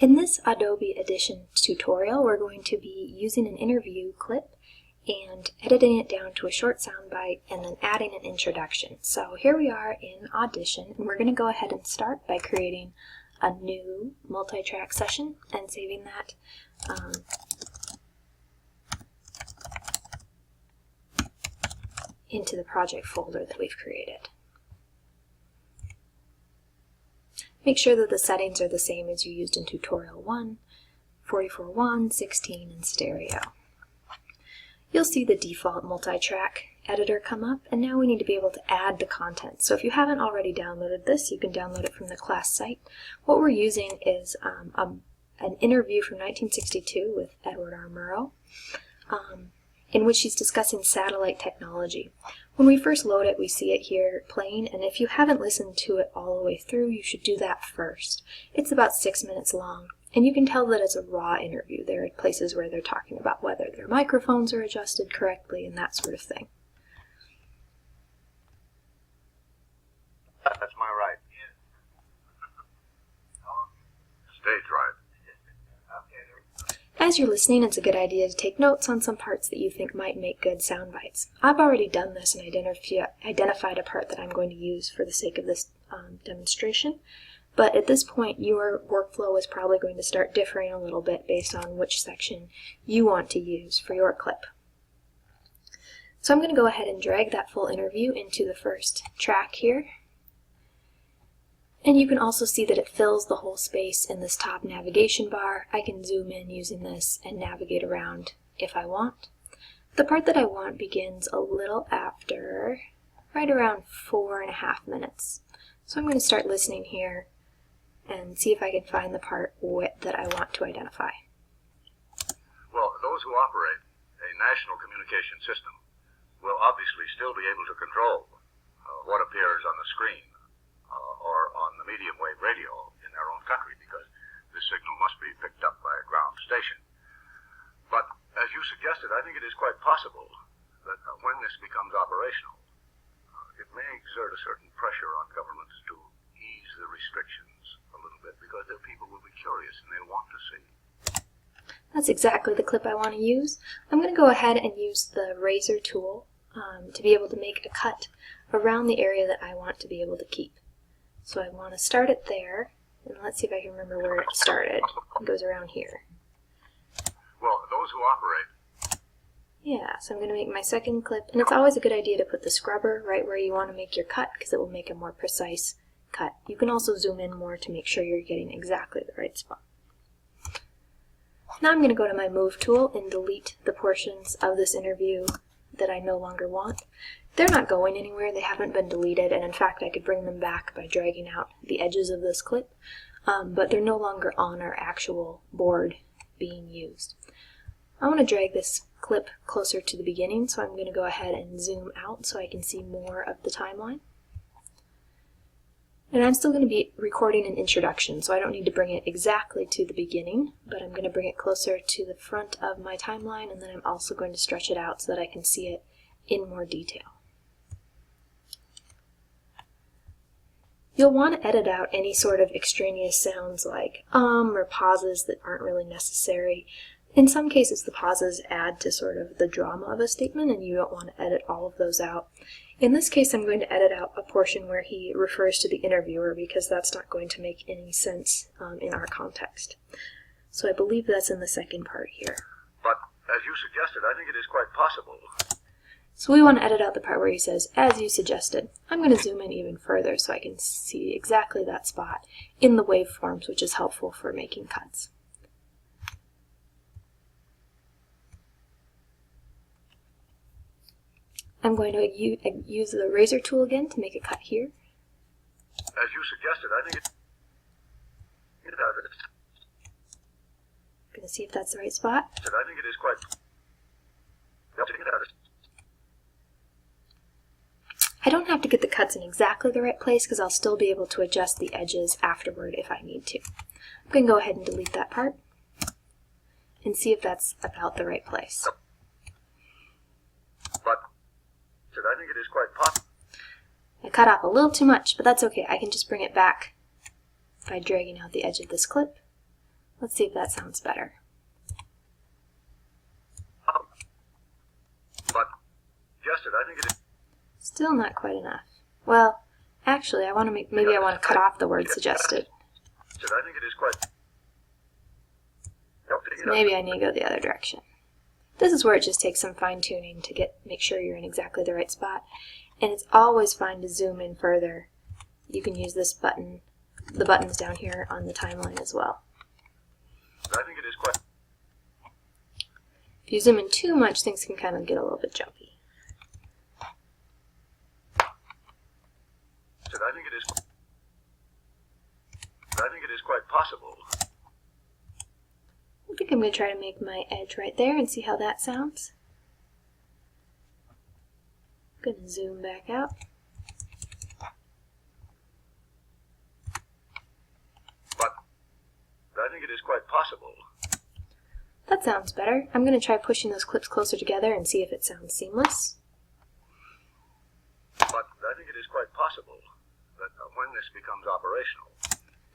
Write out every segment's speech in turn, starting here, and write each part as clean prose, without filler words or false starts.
In this Adobe Audition tutorial, we're going to be using an interview clip and editing it down to a short soundbite and then adding an introduction. So here we are in Audition, and we're going to go ahead and start by creating a new multi-track session and saving that into the project folder that we've created. Make sure that the settings are the same as you used in tutorial 1, 44.1, 16, and stereo. You'll see the default multi-track editor come up, and now we need to be able to add the content. So if you haven't already downloaded this, you can download it from the class site. What we're using is an interview from 1962 with Edward R. Murrow, in which he's discussing satellite technology. When we first load it, we see it here playing, and if you haven't listened to it all the way through, you should do that first. It's about 6 minutes long, and you can tell that it's a raw interview. There are places where they're talking about whether their microphones are adjusted correctly and that sort of thing. That's my right. Stage right. As you're listening, it's a good idea to take notes on some parts that you think might make good sound bites. I've already done this and identified a part that I'm going to use for the sake of this demonstration, but at this point your workflow is probably going to start differing a little bit based on which section you want to use for your clip. So I'm going to go ahead and drag that full interview into the first track here. And you can also see that it fills the whole space in this top navigation bar. I can zoom in using this and navigate around if I want. The part that I want begins a little after, right around 4.5 minutes. So I'm going to start listening here and see if I can find the part that I want to identify. Well, those who operate a national communication system will obviously still be able to control what appears on the screen or on the medium wave radio in their own country, because this signal must be picked up by a ground station. But as you suggested, I think it is quite possible that when this becomes operational, it may exert a certain pressure on governments to ease the restrictions a little bit, because their people will be curious and they'll want to see. That's exactly the clip I want to use. I'm going to go ahead and use the razor tool to be able to make a cut around the area that I want to be able to keep. So I want to start it there, and let's see if I can remember where it started. It goes around here. Well, those who operate... Yeah, so I'm going to make my second clip, and it's always a good idea to put the scrubber right where you want to make your cut, because it will make a more precise cut. You can also zoom in more to make sure you're getting exactly the right spot. Now I'm going to go to my Move tool and delete the portions of this interview that I no longer want. They're not going anywhere, they haven't been deleted, and in fact I could bring them back by dragging out the edges of this clip, but they're no longer on our actual board being used. I want to drag this clip closer to the beginning, so I'm going to go ahead and zoom out so I can see more of the timeline. And I'm still going to be recording an introduction, so I don't need to bring it exactly to the beginning, but I'm going to bring it closer to the front of my timeline, and then I'm also going to stretch it out so that I can see it in more detail. You'll want to edit out any sort of extraneous sounds like or pauses that aren't really necessary. In some cases the pauses add to sort of the drama of a statement, and you don't want to edit all of those out. In this case I'm going to edit out a portion where he refers to the interviewer, because that's not going to make any sense in our context. So I believe that's in the second part here. But as you suggested, I think it is quite possible. So we want to edit out the part where he says, as you suggested. I'm going to zoom in even further so I can see exactly that spot in the waveforms, which is helpful for making cuts. I'm going to use the razor tool again to make a cut here. As you suggested, I think it does. I'm going to see if that's the right spot. I think it is quite... I don't have to get the cuts in exactly the right place, because I'll still be able to adjust the edges afterward if I need to. I'm going to go ahead and delete that part and see if that's about the right place. But I think it is quite possible. I cut off a little too much, but that's okay. I can just bring it back by dragging out the edge of this clip Let's see if that sounds better. But, adjusted, I think it is. Still not quite enough. Well, actually, I want to maybe I want to cut off the word suggested. I think it is quite. So maybe I need to go the other direction. This is where it just takes some fine-tuning to make sure you're in exactly the right spot. And it's always fine to zoom in further. You can use this button, the buttons down here on the timeline as well. I think it is quite. If you zoom in too much, things can kind of get a little bit jumpy. I think it is quite possible. I think I'm going to try to make my edge right there and see how that sounds. I'm going to zoom back out. But I think it is quite possible. That sounds better. I'm going to try pushing those clips closer together and see if it sounds seamless. But I think it is quite possible that when this becomes operational.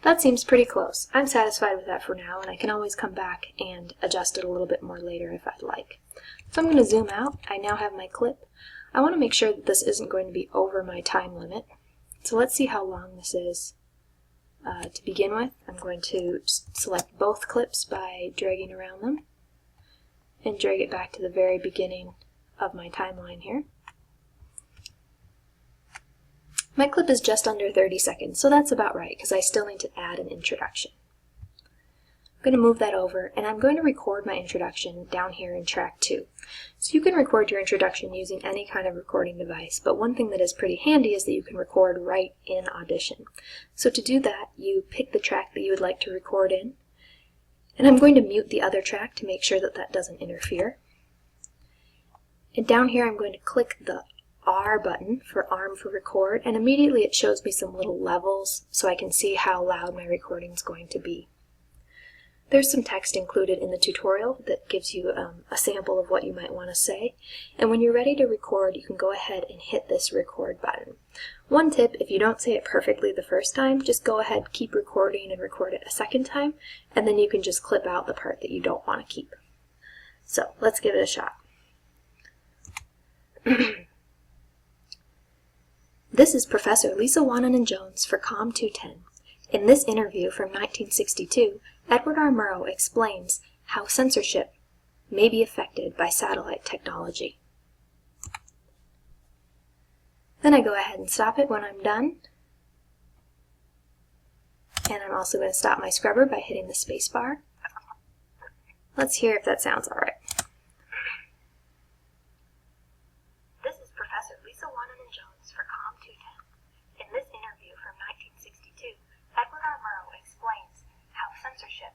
That seems pretty close. I'm satisfied with that for now, and I can always come back and adjust it a little bit more later if I'd like. So I'm going to zoom out. I now have my clip. I want to make sure that this isn't going to be over my time limit. So let's see how long this is. To begin with, I'm going to select both clips by dragging around them and drag it back to the very beginning of my timeline here. My clip is just under 30 seconds, so that's about right because I still need to add an introduction. I'm going to move that over, and I'm going to record my introduction down here in track 2. So you can record your introduction using any kind of recording device, but one thing that is pretty handy is that you can record right in Audition. So to do that, you pick the track that you would like to record in, and I'm going to mute the other track to make sure that that doesn't interfere. And down here I'm going to click the R button for arm for record, and immediately it shows me some little levels so I can see how loud my recording is going to be. There's some text included in the tutorial that gives you a sample of what you might want to say, and when you're ready to record, you can go ahead and hit this record button. One tip, if you don't say it perfectly the first time, just go ahead, keep recording and record it a second time, and then you can just clip out the part that you don't want to keep. So let's give it a shot. This is Professor Lisa Wannanen-Jones for COM 210. In this interview from 1962, Edward R. Murrow explains how censorship may be affected by satellite technology. Then I go ahead and stop it when I'm done. And I'm also going to stop my scrubber by hitting the space bar. Let's hear if that sounds all right. This is Professor Lisa Wannanen-Jones for COM 210. In this interview from 1962, Edward R. Murrow explains how censorship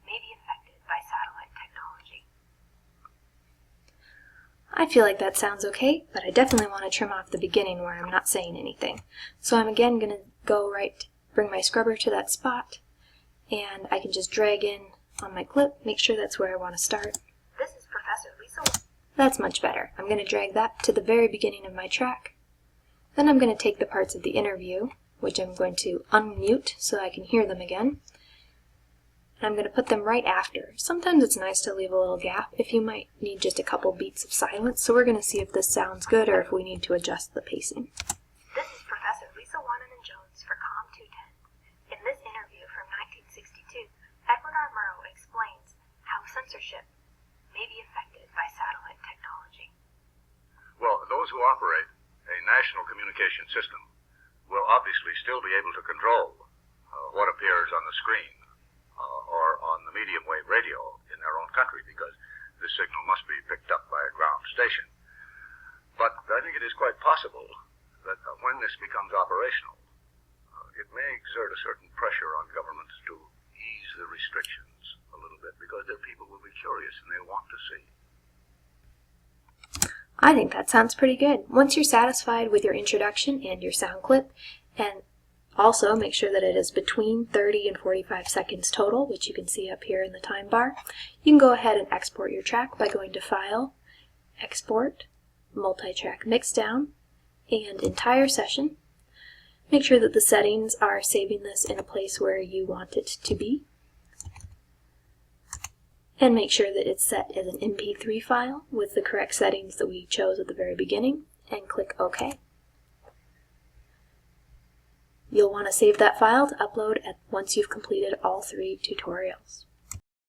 may be affected by satellite technology. I feel like that sounds okay, but I definitely want to trim off the beginning where I'm not saying anything. So I'm again going to go bring my scrubber to that spot, and I can just drag in on my clip, make sure that's where I want to start. This is Professor Lisa. That's much better. I'm going to drag that to the very beginning of my track. Then I'm going to take the parts of the interview, which I'm going to unmute so I can hear them again. And I'm going to put them right after. Sometimes it's nice to leave a little gap if you might need just a couple beats of silence, so we're going to see if this sounds good or if we need to adjust the pacing. This is Professor Lisa Wannanen-Jones for COM 210. In this interview from 1962, Edward R. Murrow explains how censorship may be affected by satellite technology. Well, those who operate a national communication system will obviously still be able to control what appears on the screen or on the medium wave radio in their own country, because this signal must be picked up by a ground station. But I think it is quite possible that when this becomes operational, it may exert a certain pressure on governments to ease the restrictions a little bit, because their people will be curious and they want to see. I think that sounds pretty good. Once you're satisfied with your introduction and your sound clip, and also make sure that it is between 30 and 45 seconds total, which you can see up here in the time bar, you can go ahead and export your track by going to File, Export, Multitrack Mixdown, and Entire Session. Make sure that the settings are saving this in a place where you want it to be. And make sure that it's set as an MP3 file with the correct settings that we chose at the very beginning, and click OK. You'll want to save that file to upload once you've completed all 3 tutorials.